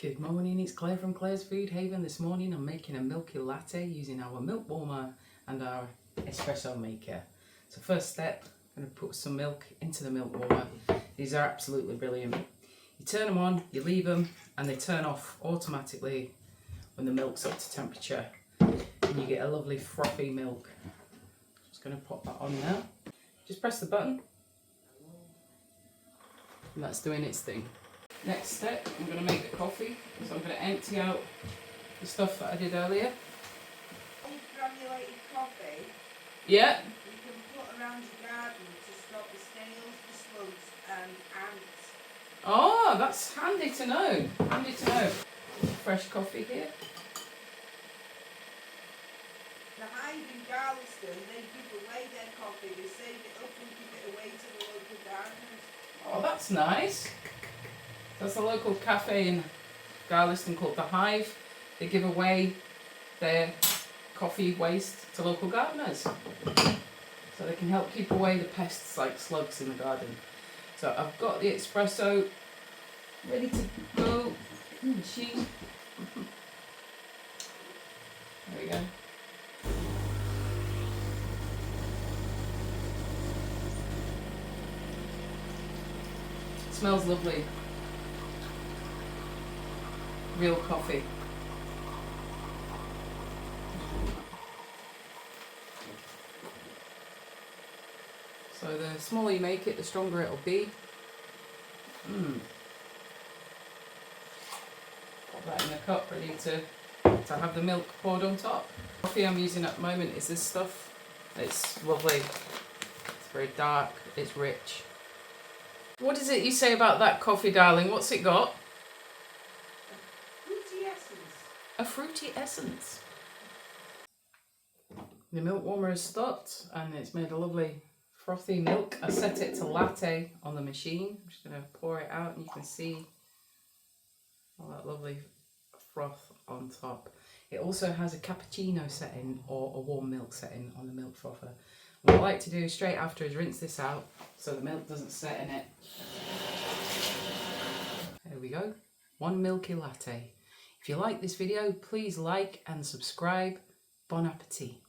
Good morning, it's Claire from Claire's Food Haven. This morning I'm making a milky latte using our milk warmer and our espresso maker. So first step, I'm going to put some milk into the milk warmer. These are absolutely brilliant. You turn them on, you leave them, and they turn off automatically when the milk's up to temperature. And you get a lovely frothy milk. Just going to pop that on now. Just press the button. And that's doing its thing. Next step, I'm going to make the coffee, so I'm going to empty out the stuff that I did earlier. Granulated coffee, Yeah. you can put around your garden to stop the snails, the slugs and ants. Oh, that's handy to know. Handy to know. Fresh coffee here. The Hive in Garliston, they give away their coffee, they save it up and give it away to the local gardeners. Oh, that's nice. That's a local cafe in Garliston called The Hive. They give away their coffee waste to local gardeners, so they can help keep away the pests like slugs in the garden. So I've got the espresso ready to go in the machine. There we go. It smells lovely. Real coffee. So the smaller you make it, the stronger it'll be. Put that in a cup, ready to have the milk poured on top. The coffee I'm using at the moment is this stuff. It's lovely. It's very dark. It's rich. What is it you say about that coffee, darling? What's it got? Fruity essence. A fruity essence. The milk warmer has stopped and it's made a lovely frothy milk. I set it to latte on the machine. I'm just going to pour it out and you can see all that lovely froth on top. It also has a cappuccino setting or a warm milk setting on the milk frother. What I like to do straight after is rinse this out so the milk doesn't set in it. There we go. One milky latte. If you like this video, please like and subscribe. Bon appetit.